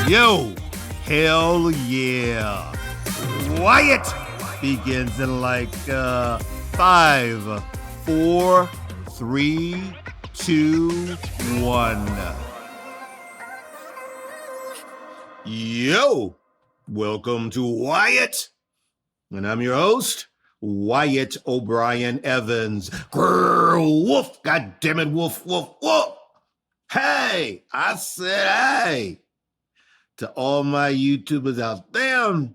Yo, hell yeah. Wyatt begins in like 5, 4, 3, 2, 1. Yo, welcome to Wyatt. And I'm your host, Wyatt O'Brien Evans. Grrr, woof, goddammit, woof, woof, woof. Hey, I said hey. To all my YouTubers out there,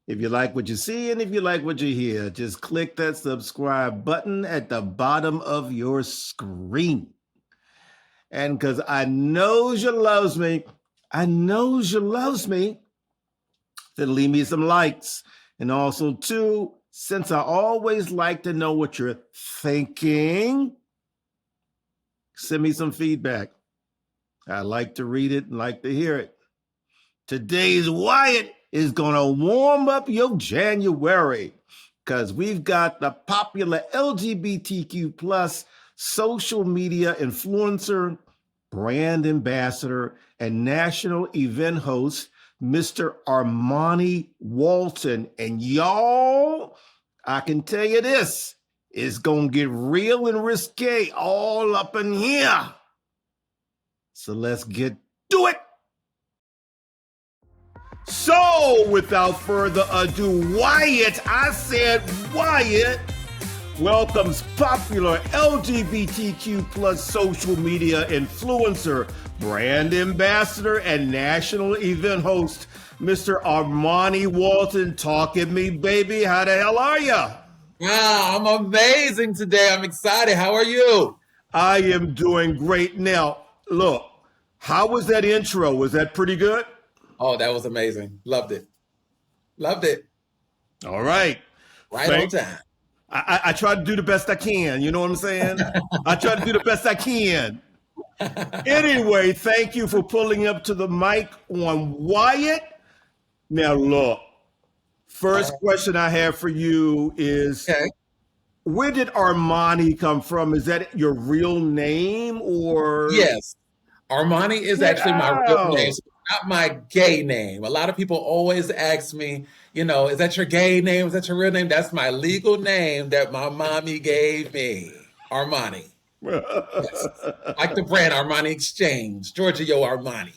if you like what you see and if you like what you hear, just click that subscribe button at the bottom of your screen. And because I knows you loves me, then leave me some likes. And also, too, since I always like to know what you're thinking, send me some feedback. I like to read it and like to hear it. Today's Wyatt is going to warm up your January because we've got the popular LGBTQ plus social media influencer, brand ambassador, and national event host, Mr. Armani Walton. And y'all, I can tell you this, it's going to get real and risque all up in here. So let's get to it. So, without further ado, Wyatt welcomes popular LGBTQ plus social media influencer, brand ambassador, and national event host, Mr. Armani Walton. Talk at me, baby. How the hell are you? Wow, I'm amazing today. I'm excited. How are you? I am doing great. Now, look, how was that intro? Was that pretty good? Oh, that was amazing. Loved it. Loved it. All right. Right on time. I try to do the best I can. You know what I'm saying? I try to do the best I can. Anyway, thank you for pulling up to the mic on Wyatt. Now, look, first question I have for you is, where did Armani come from? Is that your real name or? Yes. Armani is actually my real name. So not my gay name. A lot of people always ask me, is that your gay name? Is that your real name? That's my legal name that my mommy gave me, Armani. Yes. Like the brand Armani Exchange, Giorgio Armani.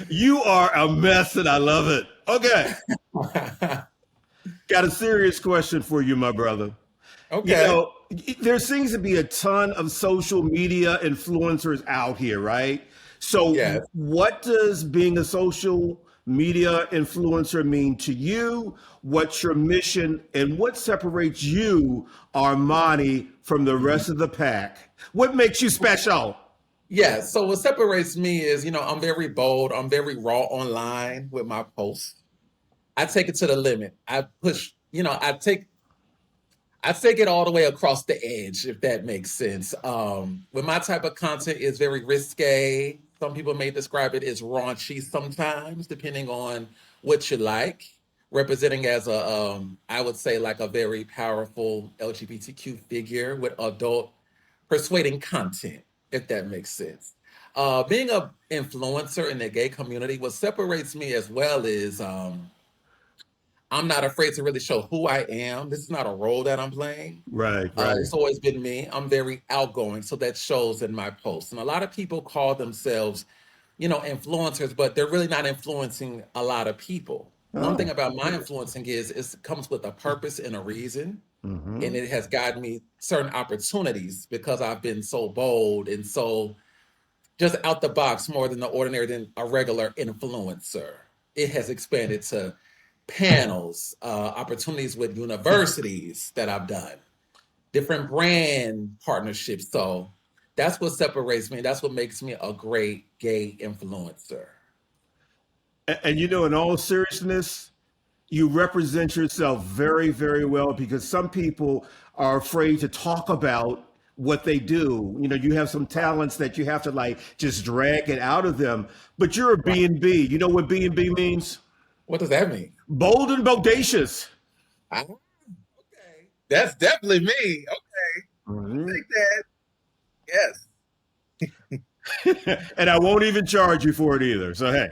You are a mess and I love it. Okay. Got a serious question for you, my brother. Okay. There seems to be a ton of social media influencers out here, right? So what does being a social media influencer mean to you? What's your mission? And what separates you, Armani, from the rest of the pack? What makes you special? Yeah, so what separates me is, I'm very bold. I'm very raw online with my posts. I take it to the limit. I push, I take it all the way across the edge, if that makes sense. When my type of content is very risque, some people may describe it as raunchy sometimes, depending on what you like. Representing as I would say like a very powerful LGBTQ figure with adult persuading content, if that makes sense. Being an influencer in the gay community, what separates me as well is I'm not afraid to really show who I am. This is not a role that I'm playing. Right. It's always been me. I'm very outgoing, so that shows in my posts. And a lot of people call themselves, influencers, but they're really not influencing a lot of people. One thing about my influencing is it comes with a purpose and a reason. And it has gotten me certain opportunities because I've been so bold and so just out the box more than the ordinary than a regular influencer. It has expanded to panels, opportunities with universities that I've done, different brand partnerships. So that's what separates me. That's what makes me a great gay influencer. And in all seriousness, you represent yourself very, very well because some people are afraid to talk about what they do. You have some talents that you have to just drag it out of them, but you're a B&B. You know what B&B means? What does that mean? Bold and bodacious. Okay. That's definitely me. Okay. I'll take that. Yes. And I won't even charge you for it either. So hey,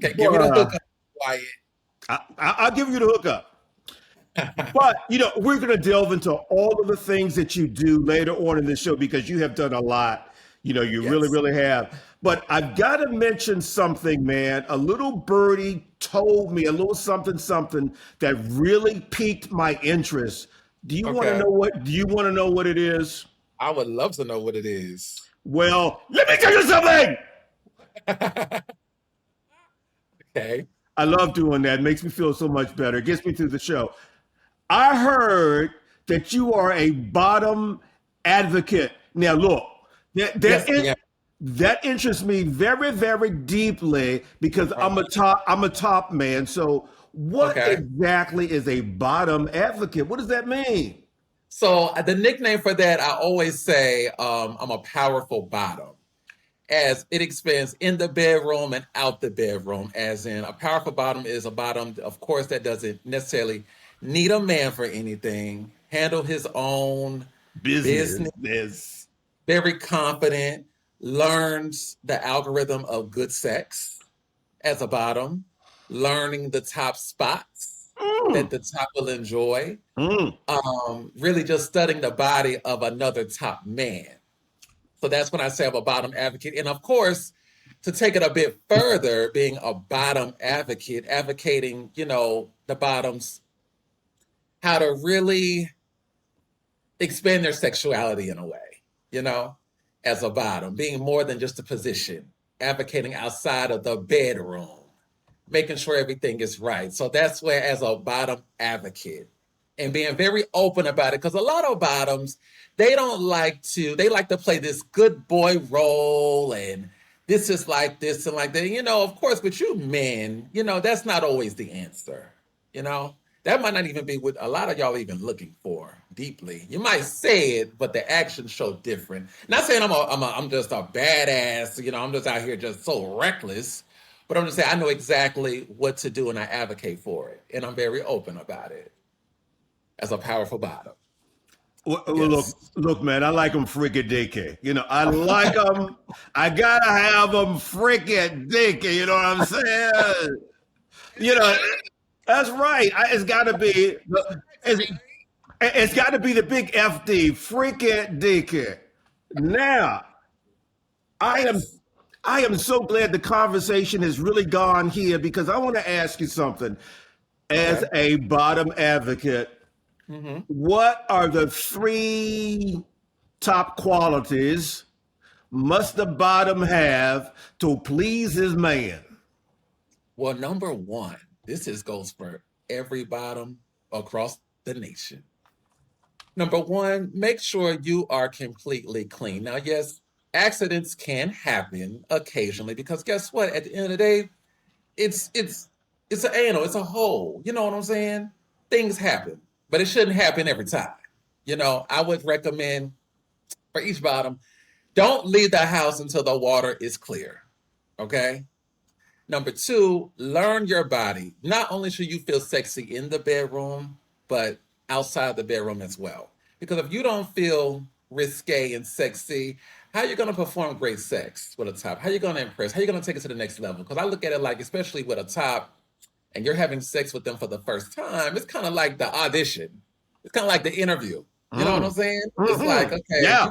Okay, give me the but hookup, Wyatt. I'll give you the hookup. But we're going to delve into all of the things that you do later on in the show because you have done a lot. You really, Yes. really have. But I've got to mention something, man. A little birdie told me a little something, something that really piqued my interest. Do you want to Okay. know what? Do you want to know what it is? I would love to know what it is. Well, let me tell you something. Okay. I love doing that. It makes me feel so much better. It gets me through the show. I heard that you are a bottom advocate. Now, look, that Yes, that, yeah. that interests me very, very deeply because I'm Uh-huh. a top man. So, what Okay. exactly is a bottom advocate? What does that mean? So the nickname for that, I always say, I'm a powerful bottom, as it expands in the bedroom and out the bedroom. As in, a powerful bottom is a bottom, of course, that doesn't necessarily need a man for anything, handle his own business, Business. very confident, learns the algorithm of good sex as a bottom, learning the top spots Mm, that the top will enjoy, mm. really just studying the body of another top man. So that's when I say I'm a bottom advocate. And of course, to take it a bit further, being a bottom advocate, advocating, the bottoms, how to really expand their sexuality in a way, you know, as a bottom, being more than just a position, advocating outside of the bedroom, making sure everything is right. So that's where, as a bottom advocate, and being very open about it, because a lot of bottoms, they like to play this good boy role, and this is like this and like that. Of course, with you men, that's not always the answer. You know, that might not even be what a lot of y'all even looking for deeply. You might say it, but the actions show different. Not saying I'm just a badass. I'm just out here just so reckless. But I'm just saying I know exactly what to do and I advocate for it. And I'm very open about it as a powerful bottom. Well, Yes. look, man. I like them freaking dicky. I like them. I gotta have them freaking dicky. You know what I'm saying? You know, that's right. It's got to be. It's, it's got to be the big FD, freaking dicky. Now, I am. Yes. I am so glad the conversation has really gone here because I want to ask you something. As Okay. a bottom advocate, Hmm. what are the three top qualities must the bottom have to please his man? Well, number one, goes for every bottom across the nation. Number one, make sure you are completely clean. Now, yes, accidents can happen occasionally because guess what? At the end of the day, it's an anal, it's a hole. You know what I'm saying? Things happen, but it shouldn't happen every time. I would recommend for each bottom, don't leave the house until the water is clear. Okay. Number two, learn your body. Not only should you feel sexy in the bedroom, but outside the bedroom as well. Because if you don't feel risque and sexy, how are you going to perform great sex with a top? How are you going to impress? How are you going to take it to the next level? Because I look at it like, especially with a top, and you're having sex with them for the first time, it's kind of like the audition. It's kind of like the interview. You know what I'm Mm. saying? It's like, Hmm. okay, Yeah.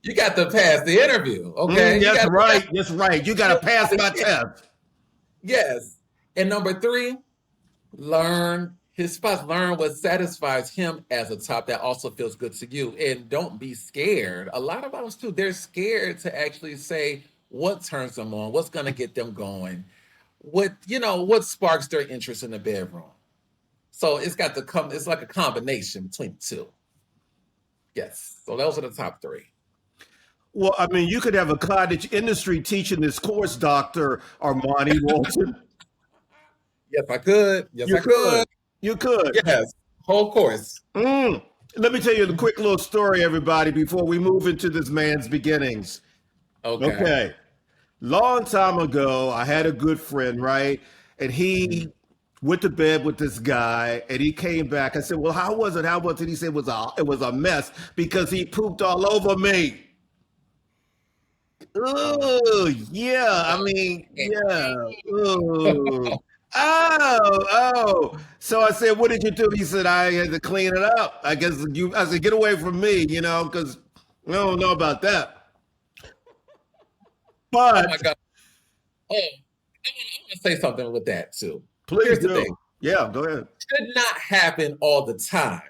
you got to pass the interview. Okay, you That's got to right. That's right. You got to pass my test. yes. And number three, learn his spots. Learn what satisfies him as a top that also feels good to you. And don't be scared. A lot of us too, they're scared to actually say what turns them on, what's gonna get them going, what sparks their interest in the bedroom. So it's got to come, it's like a combination between the two. Yes. So those are the top three. Well, I mean, you could have a cottage industry teaching this course, Dr. Armani Walton. Yes, I could. Yes, You I could. could. You could. Yes. Whole course. Mm. Let me tell you a quick little story, everybody, before we move into this man's beginnings. Okay. Okay. Long time ago, I had a good friend, right? And he went to bed with this guy, and he came back. I said, "Well, how was it? How was it?" He said, it was a mess because he pooped all over me." Oh, yeah. I mean, yeah. Oh, oh. So I said, "What did you do?" He said, "I had to clean it up. I guess you." I said, "Get away from me, because I don't know about that." Oh But my God. Oh, I want to say something with that too. please Here's the thing. do. Yeah, go ahead. Should not happen all the time.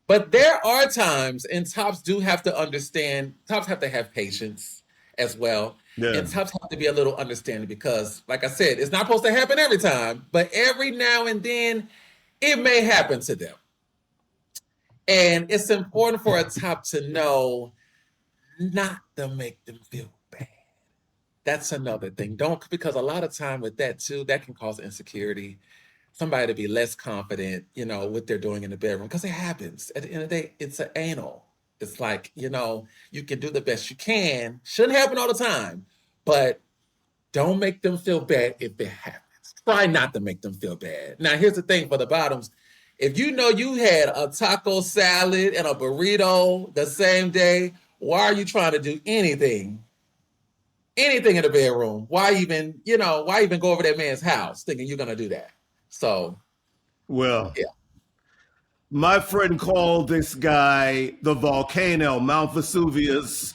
But there are times, and tops do have to understand, tops have to have patience as well. Yeah. And tops have to be a little understanding because, like I said, it's not supposed to happen every time, but every now and then it may happen to them. And it's important for a top to know not to make them feel bad. That's another thing. Don't, because a lot of time with that too, that can cause insecurity, somebody to be less confident, what they're doing in the bedroom, because it happens. At the end of the day, it's an anal. It's like, you can do the best you can. Shouldn't happen all the time, but don't make them feel bad if it happens. Try not to make them feel bad. Now, here's the thing for the bottoms. If you know you had a taco salad and a burrito the same day, why are you trying to do anything in the bedroom? Why even go over that man's house thinking you're gonna do that? So Well, yeah. my friend called this guy the volcano, Mount Vesuvius,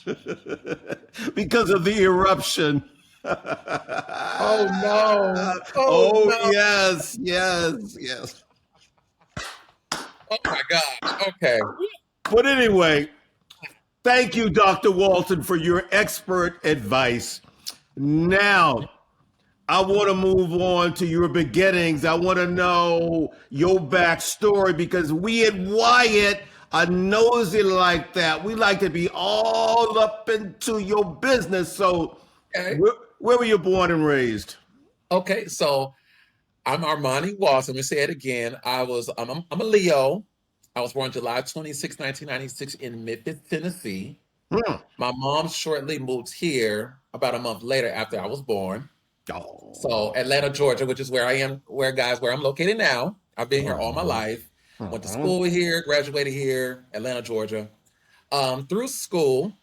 because of the eruption. Oh no. Oh Oh, no. yes, yes, yes. Oh my God. Okay. But anyway, thank you, Dr. Walton, for your expert advice. Now, I want to move on to your beginnings. I want to know your backstory because we at Wyatt are nosy like that. We like to be all up into your business. So, Okay. where were you born and raised? Okay. So I'm Armani Walton. Let me say it again. I'm a Leo. I was born July 26, 1996 in Memphis, Tennessee. Hmm. My mom shortly moved here about a month later after I was born. Oh. So Atlanta, Georgia, which is where I am, where I'm located now. I've been here all my Uh-huh. life. Went to Uh-huh. school here, graduated here, Atlanta, Georgia. Through school,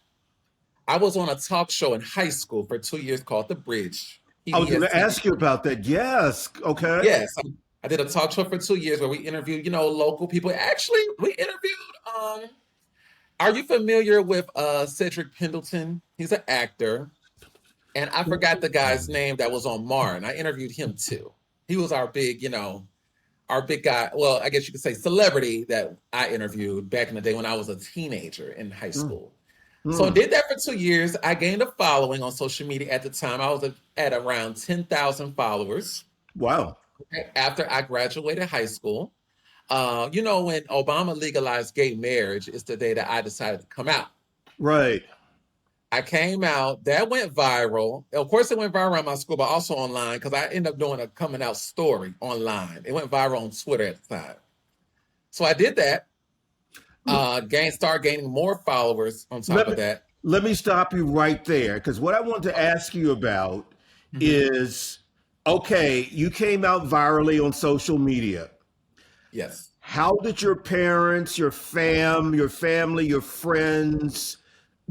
I was on a talk show in high school for 2 years called The Bridge, I was going PBS to TV. ask you about that. Yes. Okay. Yes, I did a talk show for 2 years where we interviewed, local people. Actually, we interviewed. Are you familiar with Cedric Pendleton? He's an actor, and I forgot the guy's name that was on Martin. I interviewed him too. He was our big guy. Well, I guess you could say celebrity that I interviewed back in the day when I was a teenager in high Mm, school. So I mm. did that for 2 years. I gained a following on social media at the time. I was at around 10,000 followers Wow. after I graduated high school. When Obama legalized gay marriage, is the day that I decided to come out. Right. I came out, that went viral. Of course, it went viral around my school, but also online because I ended up doing a coming out story online. It went viral on Twitter at the time. So I did that, started gaining more followers on top Let of me that. let me stop you right there because what I want to ask you about Mhm. is okay, you came out virally on social media. Yes. How did your parents, your family, your friends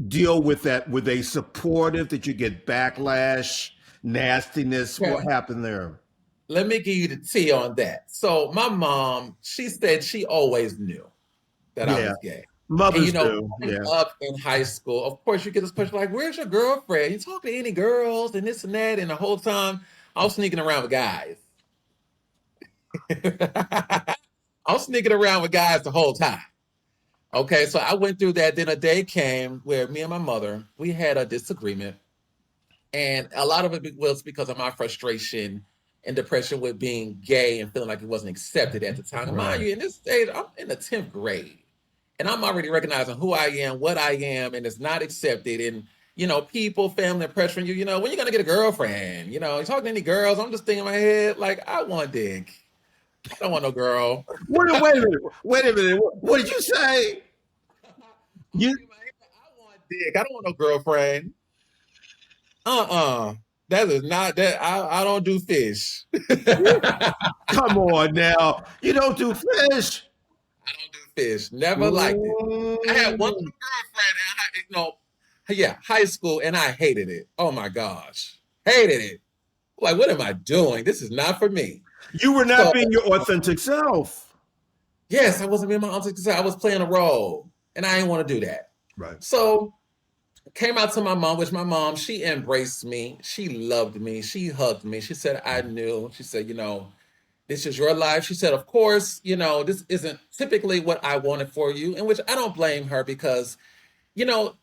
deal with that? Were they supportive? Did you get backlash, nastiness? What Okay. happened there? Let me give you the tea on that. So my mom, she said she always knew that I Yeah, was gay. And mothers do. growing Yeah. up in high school, of course, you get this question like, "Where's your girlfriend? You talk to any girls and this and that?" And the whole time, I was sneaking around with guys. I was sneaking around with guys the whole time. Okay, so I went through that. Then a day came where me and my mother we had a disagreement, and a lot of it was because of my frustration and depression with being gay and feeling like it wasn't accepted at the time. And mind Right. you, in this stage, I'm in the 10th grade. And I'm already recognizing who I am, what I am, and it's not accepted. And people, family are pressuring you. When you gonna get a girlfriend? You talking to any girls? I'm just thinking in my head, like, I want dick. I don't want no girl. Wait a minute. Wait a minute. What did you say? I'm You thinking in my head, I want dick. I don't want no girlfriend. Uh-uh. That is not that. I don't do fish. Come on now. You don't do fish. I don't do fish. Never liked it. I had one Mm. little girlfriend high school, and I hated it. Oh my gosh, hated it. Like, what am I doing? This is not for me. You were not So, being your authentic self. yes, I wasn't being my authentic self. I was playing a role, and I didn't want to do that. Right. So, came out to my mom, which my mom, she embraced me. She loved me. She hugged me. She said, I knew. She said, this is your life. She said, of course, this isn't typically what I wanted for you, in which I don't blame her because, you know,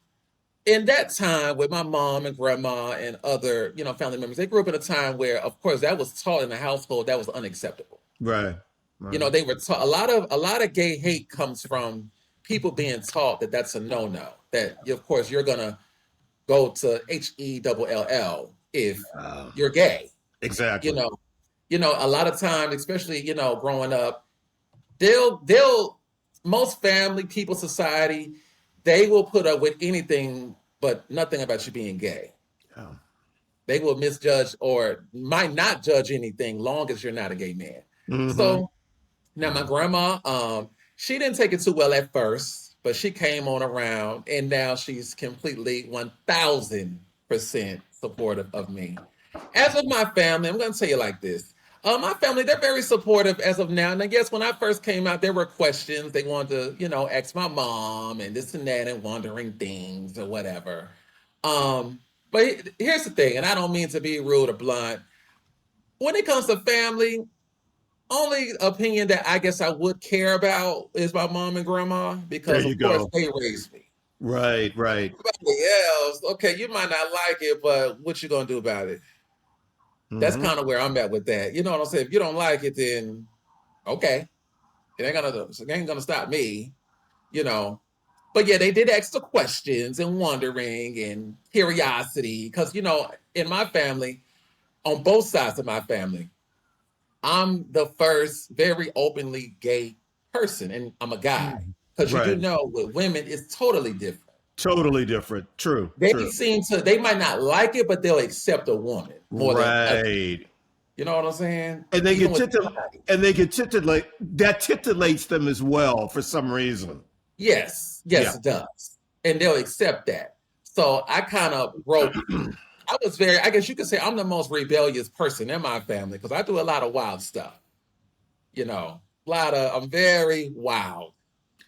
in that time with my mom and grandma and other, family members, they grew up in a time where, of course, that was taught in the household that was unacceptable. Right. Right. They were taught a lot of gay hate comes from people being taught that that's a no-no. That of course you're gonna go to HELL if you're gay. Exactly. A lot of times, especially growing up, they'll most family, people, society, they will put up with anything but nothing about you being gay. Yeah. They will misjudge or might not judge anything long as you're not a gay man. Mm-hmm. So now my grandma, she didn't take it too well at first, but she came on around and now she's completely 1000% supportive of me. As of my family, I'm going to tell you like this. My family, they're very supportive as of now. And I guess when I first came out, there were questions. They wanted to, ask my mom and this and that and wondering things or whatever. But here's the thing, and I don't mean to be rude or blunt. When it comes to family, only opinion that I guess I would care about is my mom and grandma because, There you of course, go. they raised me. Right. Right. Everybody else, okay, you might not like it, but what you gonna do about it? That's Mm-hmm. kind of where I'm at with that. You know what I'm saying? If you don't like it, then okay, it ain't gonna stop me. You know. But yeah, they did ask the questions and wondering and curiosity because in my family, on both sides of my family, I'm the first very openly gay person, and I'm a guy. Because you do Right. know with women, it's totally different. Totally different. True. They True. they might not like it, but they'll accept a woman more than Right. you know what I'm saying? And they Even get with titillate. That titillates them as well for some reason. yes, Yeah. it does. And they'll accept that. So I kind of broke. I was I guess you could say I'm the most rebellious person in my family because I do a lot of wild stuff. I'm very wild.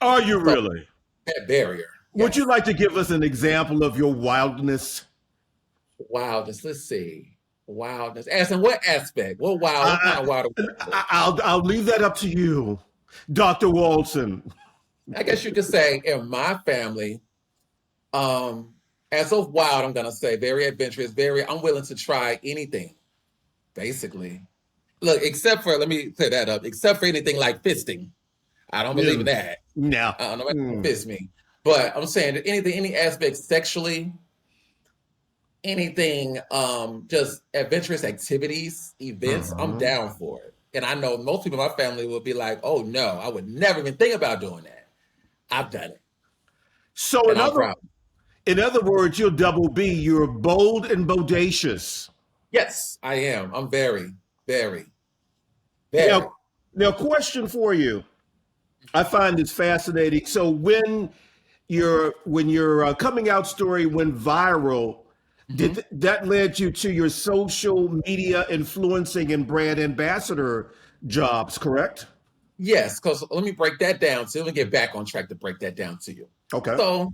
Are you So really? that barrier. Would you Yes. like to give us an example of your wildness? Wildness. Let's see. Wildness. As in what aspect? What wild? What kind of wild? I'll leave that up to you, Dr. Walton. I guess you could say in my family, as of wild, I'm gonna say very adventurous, I'm willing to try anything, basically. Look, except for let me clear that up, except for anything like fisting. I don't believe in Mm. that. No. I don't know what fist me. But I'm saying that any aspect sexually, anything, just adventurous activities, events, I'm down for it. And I know most people in my family will be like, oh no, I would never even think about doing that. I've done it. So And I'm proud. in other words, you're double B. You're bold and bodacious. Yes, I am. I'm very, very, very. Now, question for you. I find this fascinating. So when your coming out story went viral, did that led you to your social media influencing and brand ambassador jobs, correct? Yes, because let me break that down to you. Let me get back on track to break that down to you. Okay. So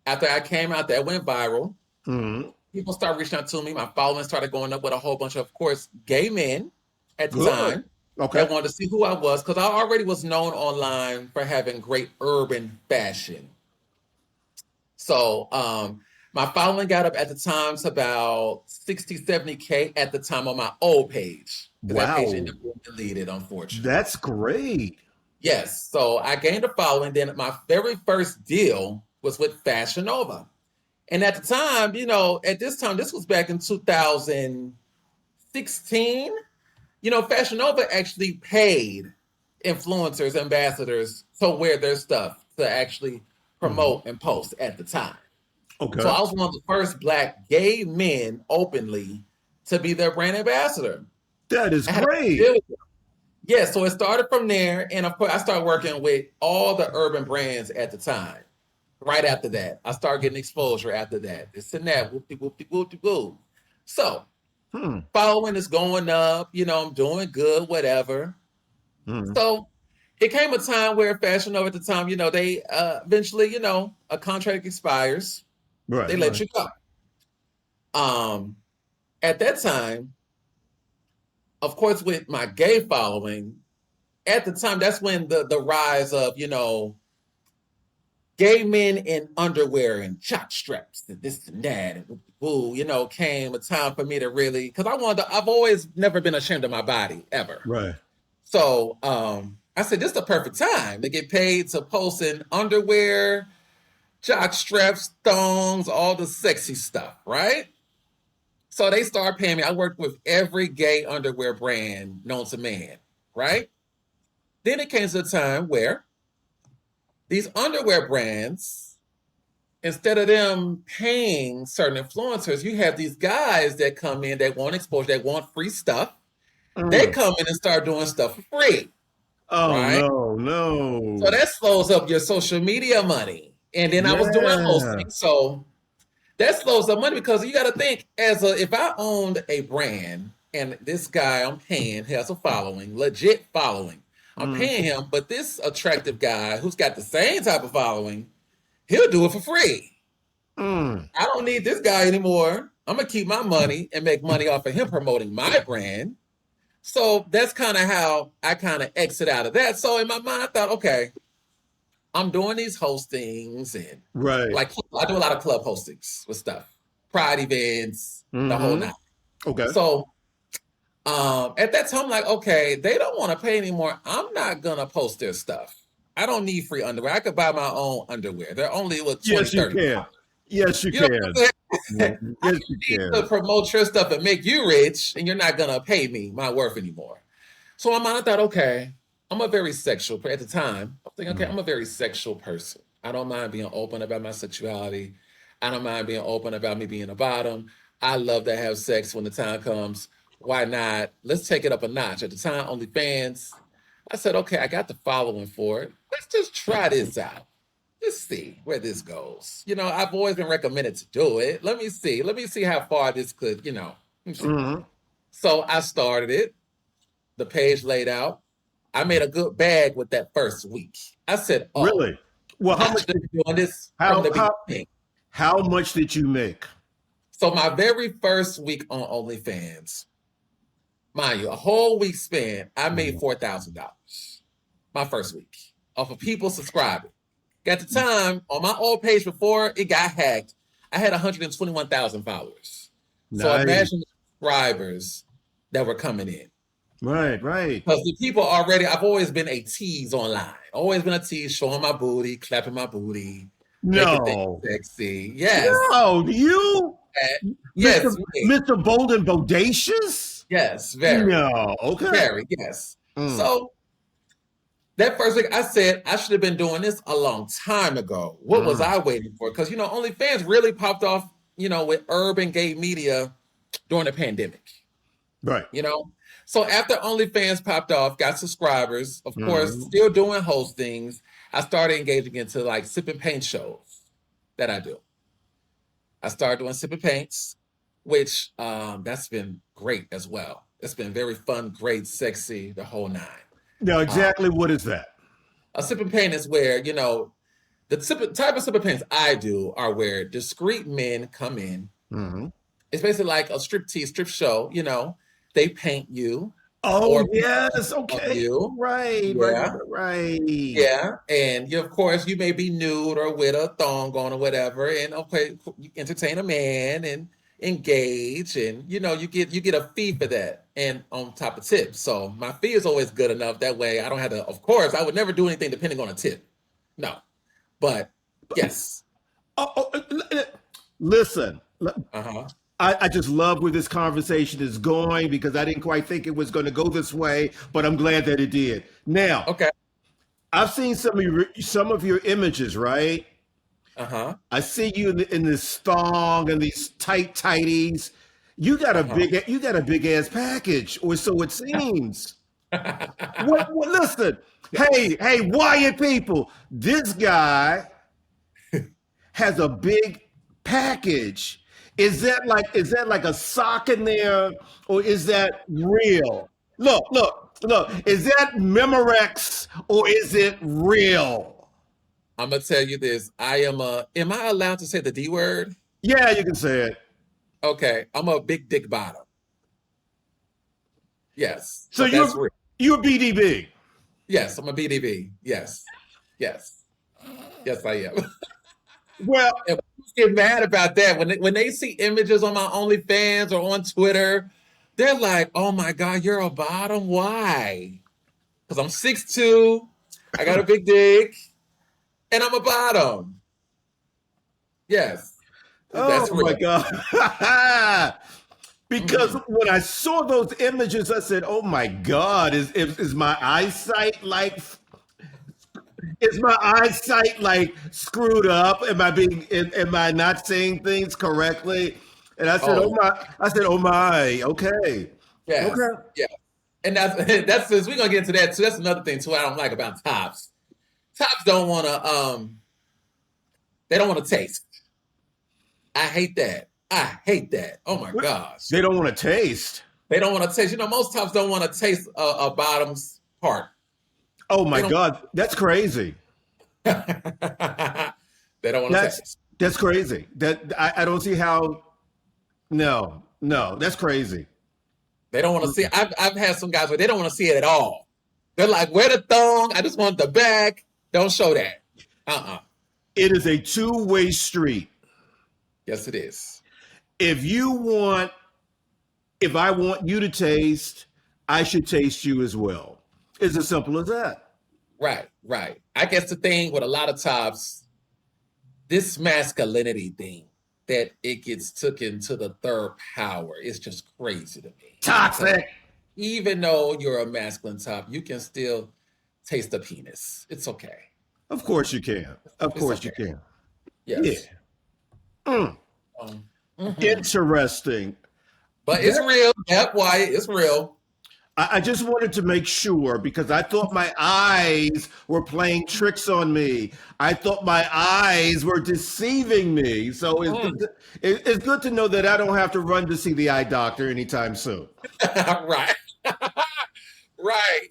after I came out, that went viral. Mm-hmm. People started reaching out to me. My following started going up with a whole bunch of course, gay men at the Good. time Okay. that wanted to see who I was because I already was known online for having great urban fashion. So my following got up at the time to about 60, 70K at the time on my old page. Because that page ended up being deleted, unfortunately. That's great. Yes. So I gained a following. Then my very first deal was with Fashion Nova. And at the time, at this time, this was back in 2016, Fashion Nova actually paid influencers, ambassadors to wear their stuff to actually promote and post at the time. Okay. So I was one of the first Black gay men openly to be their brand ambassador. That is I had to great. deal with them. Yeah, so it started from there, and of course, I started working with all the urban brands at the time. Right after that, I started getting exposure after that. This and that, whoopty whoopty whoopty whoop. So following is going up, I'm doing good, whatever. So it came a time where Fashion Nova at the time, they eventually, a contract expires. Right. They let you go. At that time, of course, with my gay following, at the time, that's when the rise of, gay men in underwear and jock straps and this and that and woo, came a time for me to really, because I've always never been ashamed of my body ever. Right. So I said, this is the perfect time to get paid to post in underwear, jock straps, thongs, all the sexy stuff, right? So they started paying me. I worked with every gay underwear brand known to man, right? Then it came to the time where these underwear brands, instead of them paying certain influencers, you have these guys that come in that want exposure, that want free stuff. They come in and start doing stuff for free. Oh, right? no. So that slows up your social media money. And then I was doing hosting. So that slows up money because you got to think if I owned a brand and this guy I'm paying has a following, legit following. I'm paying him, but this attractive guy who's got the same type of following, he'll do it for free. I don't need this guy anymore. I'm going to keep my money and make money off of him promoting my brand. So that's kind of how I kind of exit out of that. So in my mind, I thought, okay, I'm doing these hostings and like I do a lot of club hostings with stuff, pride events, the whole night. Okay. So at that time, I'm like, okay, they don't want to pay anymore. I'm not going to post their stuff. I don't need free underwear. I could buy my own underwear. They're only with 20, yes, you 30. Can. Yes, you can. Yes, you can. To promote your stuff and make you rich, and you're not going to pay me my worth anymore. So I thought, okay, I'm a very sexual, at the time, I'm thinking, okay, I'm a very sexual person. I don't mind being open about my sexuality. I don't mind being open about me being a bottom. I love to have sex when the time comes. Why not? Let's take it up a notch. At the time, OnlyFans, I said, okay, I got the following for it. Let's just try this out. Let's see where this goes. I've always been recommended to do it. Let me see how far this could, So I started it. The page laid out. I made a good bag with that first week. I said, oh, really? Well, how much doing this from the beginning. How much did you make? So my very first week on OnlyFans, mind you, a whole week span, I made $4,000. My first week off of people subscribing. At the time, on my old page before it got hacked, I had 121,000 followers. Nice. So imagine the subscribers that were coming in. Right. Because the people already, I've always been a tease online. Always been a tease, showing my booty, clapping my booty. No. Making things sexy. Yes. No, you? Yes. Mr. Bold and Bodacious? Yes, very. No, okay. Very, yes. So that first week, I said I should have been doing this a long time ago. What was I waiting for? Because, OnlyFans really popped off, with urban gay media during the pandemic. Right. So after OnlyFans popped off, got subscribers, of course, still doing hostings, I started engaging into like sip and paint shows that I do. I started doing sip and paints, which that's been great as well. It's been very fun, great, sexy, the whole nine. Now, exactly what is that? A sip and paint is where, the type of sip and paints I do are where discreet men come in. It's basically like a strip show, they paint you. Oh, yes. Okay. You. Right. Yeah. And of course, you may be nude or with a thong on or whatever. And okay, you entertain a man and engage. And, you get a fee for that. And on top of tips. So my fee is always good enough. That way I don't have to, of course, I would never do anything depending on a tip. No. But yes. Listen. I just love where this conversation is going because I didn't quite think it was going to go this way, but I'm glad that it did. Now, okay, I've seen some of your images, right? I see you in this thong and these tight tighties. You got a big ass package, or so it seems. Listen, hey, Wyatt people, this guy has a big package. Is that like a sock in there, or is that real? Look. Is that Memorex or is it real? I'm gonna tell you this. Am I allowed to say the D word? Yeah, you can say it. Okay, I'm a big dick bottom. Yes, So so that's real. you're BDB. Yes, I'm a BDB. Yes, yes, yes, I am. Well, And people get mad about that when they see images on my OnlyFans or on Twitter. They're like, "Oh my God, you're a bottom. Why?" Because I'm 6'2", I got a big dick, and I'm a bottom. Yes, oh that's my real. God. Because Hmm. when I saw those images, I said, "Oh my God, is my eyesight like screwed up? Am I not saying things correctly?" And I said, Oh "Oh my, okay, yes, okay." yeah. And that's that's since we're gonna get into that too. That's another thing too I don't like about tops. Tops don't wanna they don't wanna taste. I hate that. I hate that. Oh my gosh. They don't want to taste. They don't want to taste. You know, most tops don't want to taste a bottom's part. Oh my They don't. God, that's crazy. They don't want to That's taste. that's crazy. I don't see how. No, that's crazy. They don't want to see it. I've had some guys where they don't want to see it at all. They're like, "Wear the thong. I just want the back. Don't show that." Uh-uh. It is a two-way street. Yes, it is. If you want, if I want you to taste, I should taste you as well. It's as simple as that. Right, right. I guess the thing with a lot of tops, this masculinity thing, that it gets taken to the third power is just crazy to me. Because Toxic. even though you're a masculine top, you can still taste the penis. It's okay. Of course you can. Of It's course you okay. can. Yeah. Yes. Mm. Mhm. Interesting. But it's That real. Yep, Wyatt, it's real. I just wanted to make sure because I thought my eyes were playing tricks on me. I thought my eyes were deceiving me. So Mm. it's good to know that I don't have to run to see the eye doctor anytime soon. Right. Right.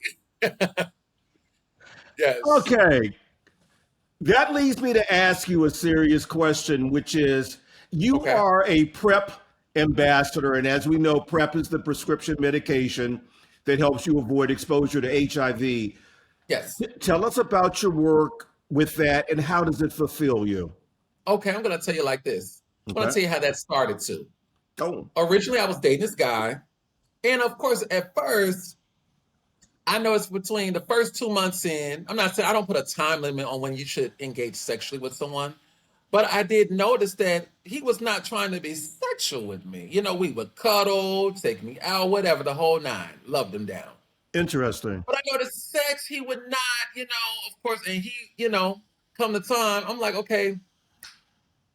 Yes. Okay. That leads me to ask you a serious question, which is you Okay. are a PrEP ambassador. And as we know, PrEP is the prescription medication that helps you avoid exposure to HIV. Yes. Tell us about your work with that and how does it fulfill you? Okay, I'm gonna tell you like this. I'm gonna Okay. tell you how that started too. Oh, Originally, I was dating this guy, and of course, at first, I know it's between the first 2 months in. I'm not saying I don't put a time limit on when you should engage sexually with someone, but I did notice that he was not trying to be sexual with me. You know, we would cuddle, take me out, whatever, the whole nine. Loved him down. interesting. But I noticed sex, he would not, of course, and he, come the time, I'm like, okay,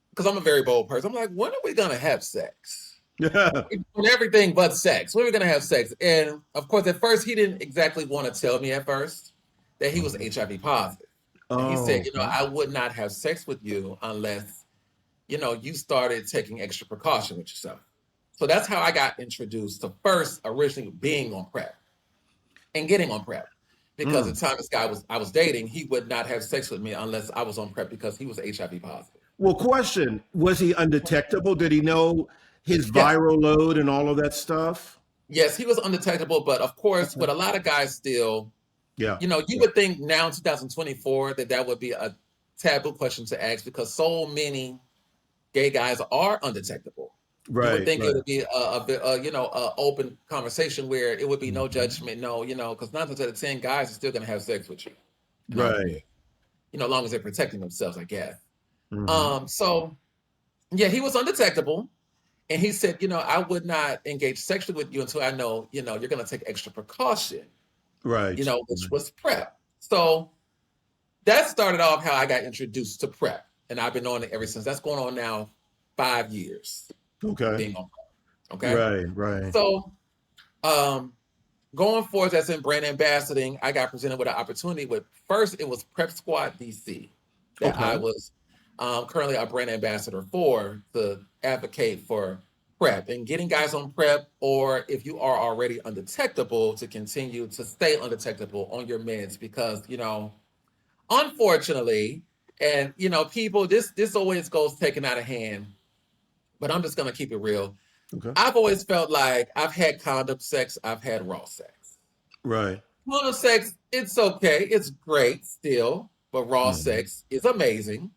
because I'm a very bold person. I'm like, when are we gonna have sex? Yeah. We're doing everything but sex. When are we gonna have sex? And of course, at first, he didn't exactly want to tell me at first that he was HIV positive. And he said, Oh, okay. I would not have sex with you unless, you started taking extra precaution with yourself. So that's how I got introduced to first originally being on PrEP and getting on PrEP. Because Mm. the time this guy I was dating, he would not have sex with me unless I was on PrEP because he was HIV positive. Well, question, was he undetectable? Did he know his Yes, viral load and all of that stuff? yes, he was undetectable, but of course, Okay. with a lot of guys still, Yeah. you would think now in 2024 that would be a taboo question to ask because so many gay guys are undetectable. You would Right, think it right. would be a open conversation where it would be no judgment, no, because 9 out of 10 guys are still going to have sex with you, and I'm Right. good, as long as they're protecting themselves, I guess. Hmm. So yeah, he was undetectable. And he said, I would not engage sexually with you until I know, you're going to take extra precaution, Right. which was PrEP. So that started off how I got introduced to PrEP. And I've been on it ever since. That's going on now 5 years Okay. being on PrEP. Okay. Right. So, going forward, as in brand ambassadoring, I got presented with an opportunity with first, it was Prep Squad DC that Okay. I was currently a brand ambassador for to advocate for PrEP and getting guys on PrEP, or if you are already undetectable, to continue to stay undetectable on your meds because, unfortunately, and people, this always goes taken out of hand, but I'm just gonna keep it real. Okay. I've always felt like I've had condom sex, I've had raw sex. Right. Condom sex, it's okay, it's great still, but raw Mhm. sex is amazing.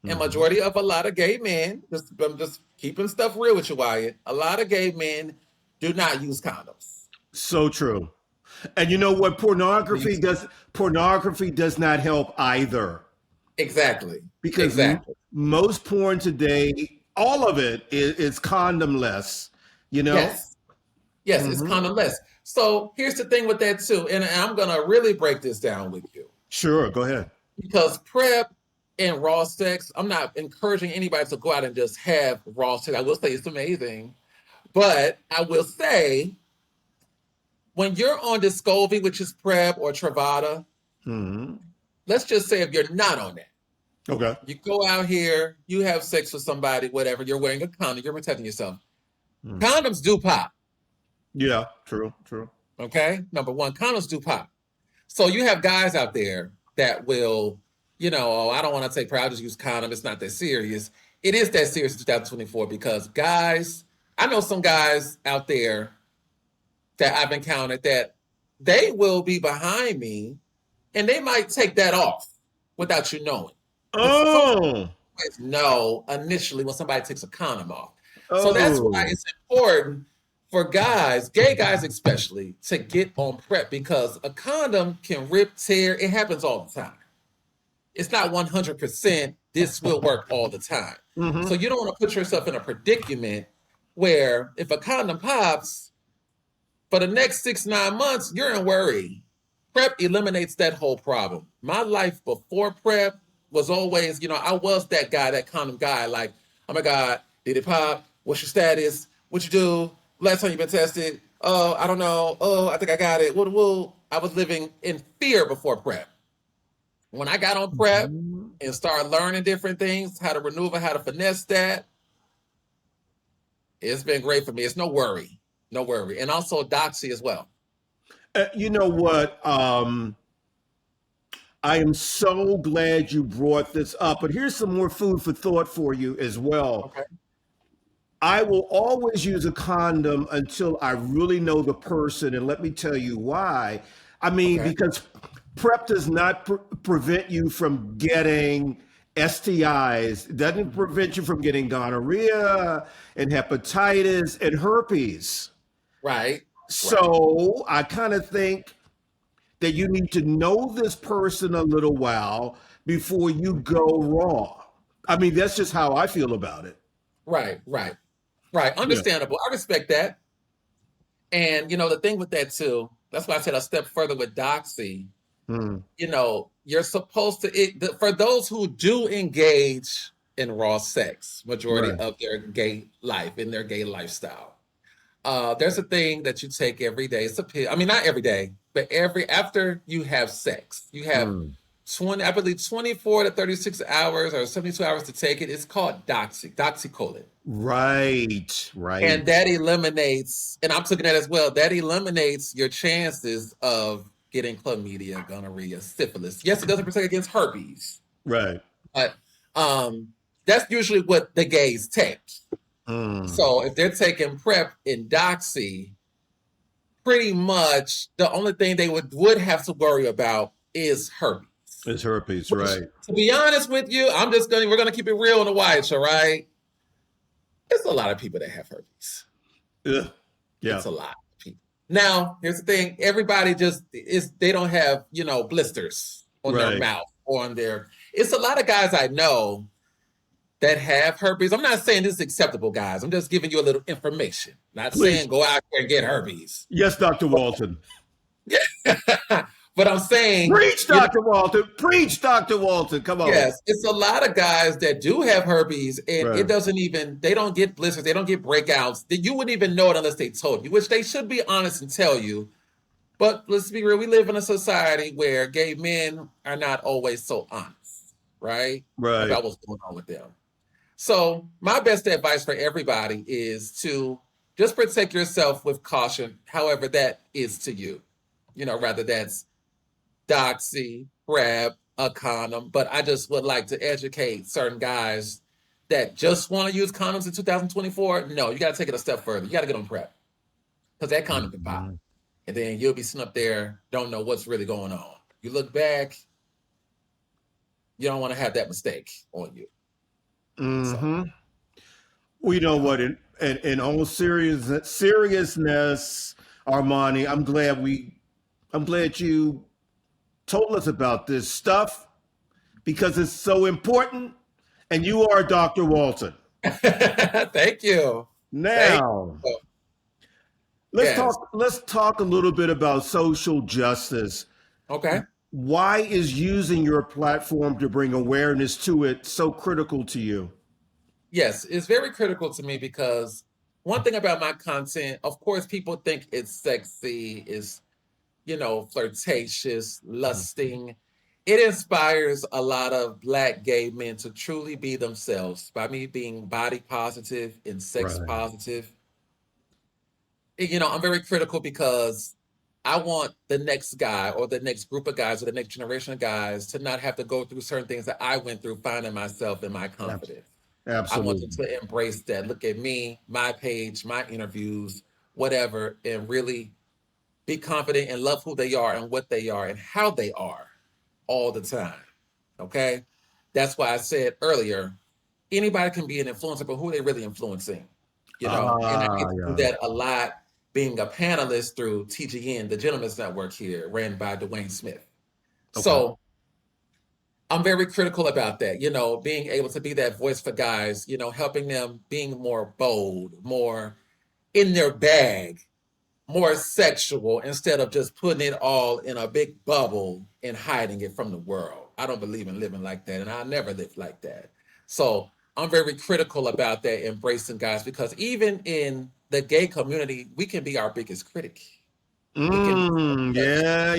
And Mhm. majority of a lot of gay men, I'm just keeping stuff real with you, Wyatt. A lot of gay men do not use condoms. So true. And you know what? Pornography does not help either. Exactly. Because Exactly. most porn today, all of it is condomless, you know? Yes. Yes, it's Hmm. condomless. So here's the thing with that too, and I'm gonna really break this down with you Sure, go ahead. because PrEP and raw sex. I'm not encouraging anybody to go out and just have raw sex. I will say it's amazing, but I will say when you're on Discovery, which is PrEP or Truvada, Hmm. let's just say if you're not on that, Okay. you go out here, you have sex with somebody, whatever, you're wearing a condom, you're protecting yourself. Mm. Condoms do pop, Yeah, true. okay? Number one, condoms do pop. So you have guys out there that will, oh, I don't want to take PrEP, I'll just use condom, it's not that serious. It is that serious in 2024 because guys, I know some guys out there that I've encountered that they will be behind me and they might take that off without you knowing. Because some Oh, guys know initially when somebody takes a condom off. So that's why oh. it's important for guys, gay guys especially, to get on PrEP because a condom can rip, tear. It happens all the time. It's not 100% this will work all the time. So Hmm. you don't want to put yourself in a predicament where if a condom pops, for the next 6, 9 months, you're in worry. PrEP eliminates that whole problem. My life before PrEP was always, I was that guy, that condom guy, like, oh my God, did it pop? What's your status? What you do? Last time you been tested? Oh, I don't know. Oh, I think I got it. I was living in fear before PrEP. When I got on PrEP and started learning different things, how to maneuver, how to finesse that, it's been great for me. It's no worry. No worry. And also doxy as well. You know what? I am so glad you brought this up, but here's some more food for thought for you as well. Okay. I will always use a condom until I really know the person. And let me tell you why. I mean, Okay. because PrEP does not prevent you from getting STIs, it doesn't prevent you from getting gonorrhea and hepatitis and herpes. Right. Right. So I kind of think that you need to know this person a little while before you go raw. I mean, that's just how I feel about it. Right. Right. Right. Yeah. Understandable. I respect that. And the thing with that too, that's why I said a step further with doxy. Hmm. You're supposed to for those who do engage in raw sex, majority Right. of their gay life, in their gay lifestyle. There's a thing that you take every day. It's a pill. I mean, not every day, but after you have sex, you have Hmm. 20, I believe 24 to 36 hours or 72 hours to take it. It's called doxycolin. Right. And that eliminates, and I'm taking that as well, that eliminates your chances of getting chlamydia, gonorrhea, syphilis. Yes, it doesn't protect against herpes, Right. but that's usually what the gays take. Hmm. So if they're taking PrEP and doxy, pretty much the only thing they would have to worry about is herpes. It's herpes, Which, right? to be honest with you, we're gonna keep it real on the Wyatt show, right? There's a lot of people that have herpes. Ugh. Yeah. It's a lot of people. Now, here's the thing: everybody they don't have blisters on their Right. mouth or on their. It's a lot of guys I know that have herpes. I'm not saying this is acceptable, guys. I'm just giving you a little information. Not Please. saying go out there and get herpes. Yes, Dr. Walton. But I'm saying, Preach, Dr. Walton. Preach, Dr. Walton. Come on. yes, it's a lot of guys that do have herpes, and Right. it doesn't even, they don't get blisters, they don't get breakouts. You wouldn't even know it unless they told you, which they should be honest and tell you. But let's be real, we live in a society where gay men are not always so honest, right? Right. About what's going on with them. So my best advice for everybody is to just protect yourself with caution, however that is to you. Rather that's doxy, grab, a condom. But I just would like to educate certain guys that just want to use condoms in 2024. No, you got to take it a step further. You got to get on PrEP because that condom can pop. And then you'll be sitting up there, don't know what's really going on. You look back, you don't want to have that mistake on you. Mm-hmm. So. Well, you know what? In all seriousness, Armani, I'm glad you told us about this stuff because it's so important. And you are Dr. Walton. Thank you. Now, Thank you. Let's talk a little bit about social justice. Okay. Why is using your platform to bring awareness to it so critical to you? Yes, it's very critical to me because one thing about my content, of course, people think it's sexy, it's, flirtatious, lusting. It inspires a lot of Black gay men to truly be themselves by me being body positive and sex positive. I'm very critical because I want the next guy or the next group of guys or the next generation of guys to not have to go through certain things that I went through finding myself and my confidence. Absolutely. I want them to embrace that. Look at me, my page, my interviews, whatever, and really be confident and love who they are and what they are and how they are all the time. Okay? That's why I said earlier, anybody can be an influencer, but who are they really influencing? And I get to do that a lot being a panelist through TGN, the Gentleman's Network here, ran by Dwayne Smith. Okay. So I'm very critical about that, being able to be that voice for guys, helping them being more bold, more in their bag, more sexual instead of just putting it all in a big bubble and hiding it from the world. I don't believe in living like that, and I never lived like that. So I'm very critical about that, embracing guys, because even in the gay community, we can be our biggest critic. Yeah.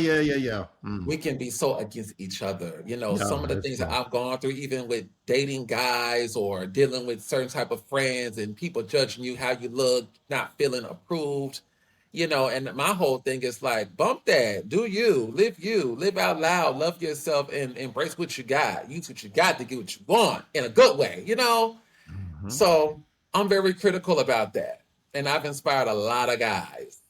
We can be so against each other. Some of the things that I've gone through, even with dating guys or dealing with certain type of friends and people judging you how you look, not feeling approved, and my whole thing is like, bump that, do you, live out loud, love yourself, and embrace what you got. Use what you got to get what you want in a good way, So I'm very critical about that. And I've inspired a lot of guys.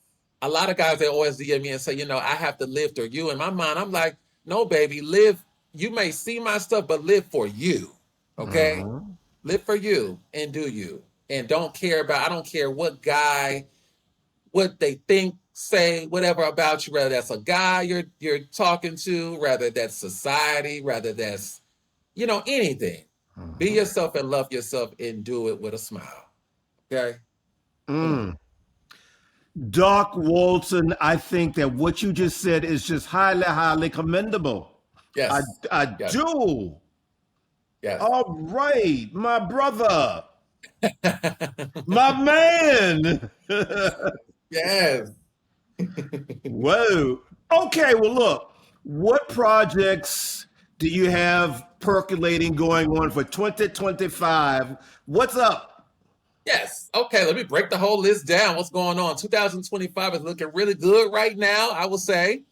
A lot of guys that always DM me and say, I have to live through you. In my mind, I'm like, no, baby, live. You may see my stuff, but live for you. Okay? Live for you and do you. And I don't care what guy, what they think, say, whatever about you, whether that's a guy you're talking to, whether that's society, whether that's, anything. Be yourself and love yourself and do it with a smile. Okay? Doc Walton, I think that what you just said is just highly, highly commendable. Yes. I do. Yes. All right, my brother. My man. Yes. Whoa. Okay, well, look, what projects do you have percolating going on for 2025? What's up? Yes. Okay, let me break the whole list down. What's going on? 2025 is looking really good right now, I will say.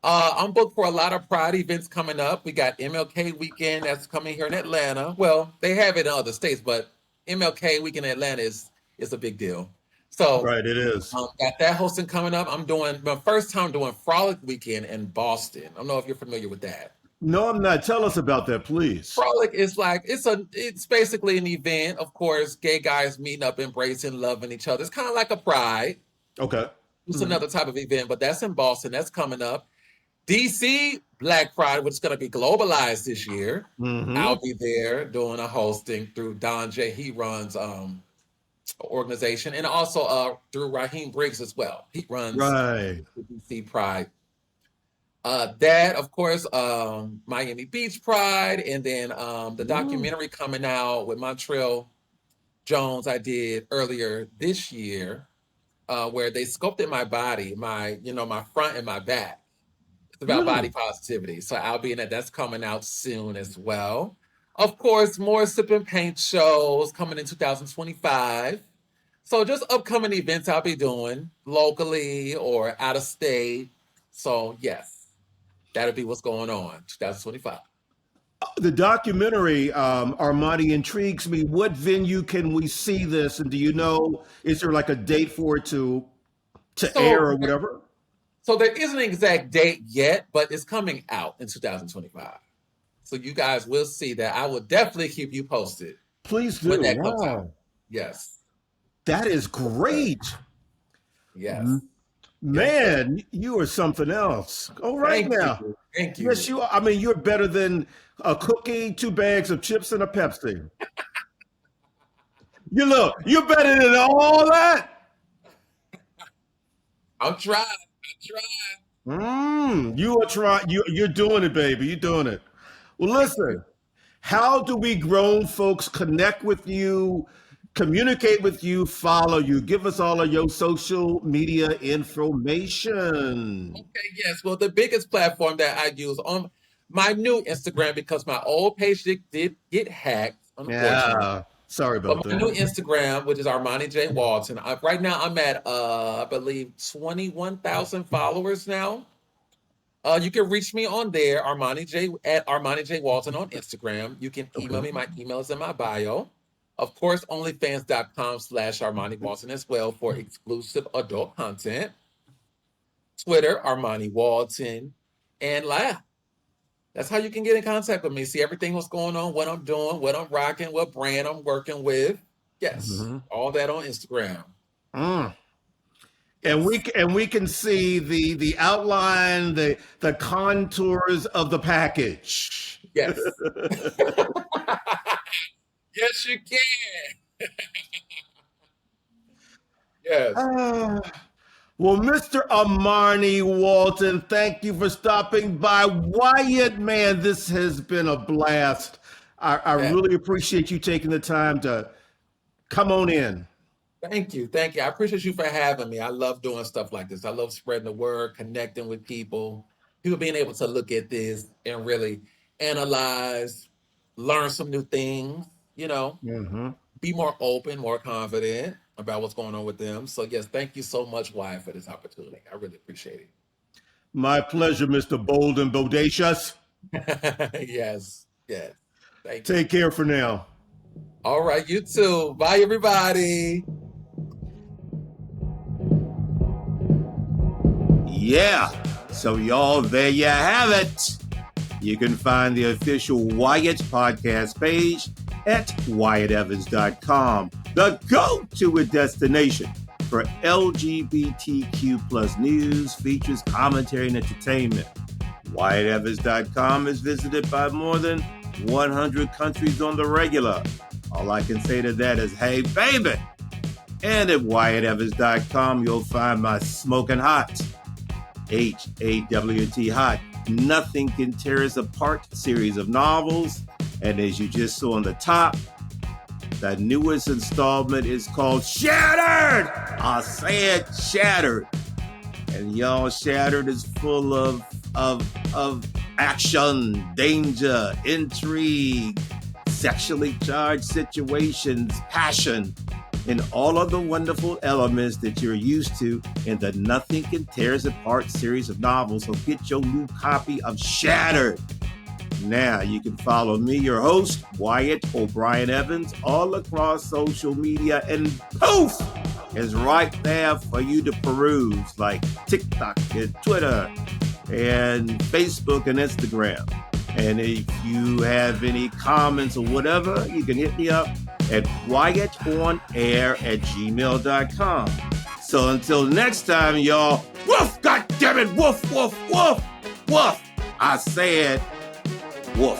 I'm booked for a lot of Pride events coming up. We got MLK weekend that's coming here in Atlanta. Well, they have it in other states, but MLK weekend in Atlanta is a big deal. So right, it is. Got that hosting coming up. I'm doing my first time doing Frolic weekend in Boston. I don't know if you're familiar with that. No, I'm not. Tell us about that, please. Frolic is like, it's basically an event, of course, gay guys meeting up, embracing, loving each other. It's kind of like a Pride. Okay. It's another type of event, but that's in Boston. That's coming up. DC Black Pride, which is going to be globalized this year. I'll be there doing a hosting through Don J. He runs organization, and also through Raheem Briggs as well. He runs the DC Pride. That, of course, Miami Beach Pride, and then the documentary coming out with Montrell Jones I did earlier this year, where they sculpted my body, my front and my back. It's about body positivity. So I'll be in that. That's coming out soon as well. Of course, more Sip and Paint shows coming in 2025. So just upcoming events I'll be doing locally or out of state. So yes, that'll be what's going on 2025. The documentary, Armani, intrigues me. What venue can we see this? And do you know, is there like a date for it to air or whatever? So there isn't an exact date yet, but it's coming out in 2025. So you guys will see that. I will definitely keep you posted. Please do. When that comes out. Yes. That is great. Yes. Man, you are something else. All right now. Thank you. Yes, you are. I mean, you're better than a cookie, 2 bags of chips, and a Pepsi. You're better than all that. I'm trying. You are trying. You're doing it, baby. You're doing it. Well, listen, how do we grown folks connect with you, communicate with you, follow you? Give us all of your social media information. Okay, yes. Well, the biggest platform that I use on my new Instagram, because my old page did get hacked, unfortunately. Yeah, sorry about that. My new Instagram, which is Armani J. Walton. Right now, I'm at, I believe, 21,000 followers now. You can reach me on there, at Armani J. Walton on Instagram. You can email me. My email is in my bio. Of course, OnlyFans.com/Armani Walton as well for exclusive adult content. Twitter, Armani Walton, and laugh. That's how you can get in contact with me. See everything what's going on, what I'm doing, what I'm rocking, what brand I'm working with. Yes, all that on Instagram. And we can see the outline, the contours of the package. Yes. Yes, you can. Yes. Well, Mr. Armani Walton, thank you for stopping by. Wyatt, man, this has been a blast. I really appreciate you taking the time to come on in. Thank you. I appreciate you for having me. I love doing stuff like this. I love spreading the word, connecting with people being able to look at this and really analyze, learn some new things, be more open, more confident about what's going on with them. So yes, thank you so much, Wyatt, for this opportunity. I really appreciate it. My pleasure, Mr. Bold and Bodacious. Yes. Thank you. Take care for now. All right, you too. Bye, everybody. Yeah, so y'all, there you have it. You can find the official Wyatt podcast page at WyattEvans.com, the go-to destination for LGBTQ plus news, features, commentary, and entertainment. WyattEvans.com is visited by more than 100 countries on the regular. All I can say to that is, hey, baby. And at WyattEvans.com, you'll find my smoking hot, HAWT hot, Nothing Can Tear Us Apart series of novels. And as you just saw on the top, the newest installment is called Shattered. I said Shattered. And y'all, Shattered is full of action, danger, intrigue, sexually charged situations, passion, and all of the wonderful elements that you're used to in the Nothing Can Tear Us Apart series of novels. So get your new copy of Shattered. Now you can follow me, your host, Wyatt O'Brien Evans, all across social media, and poof is right there for you to peruse, like TikTok and Twitter and Facebook and Instagram. And if you have any comments or whatever, you can hit me up at wyattonair@gmail.com. So until next time, y'all, woof, goddammit, woof, woof, woof, woof. I said woof.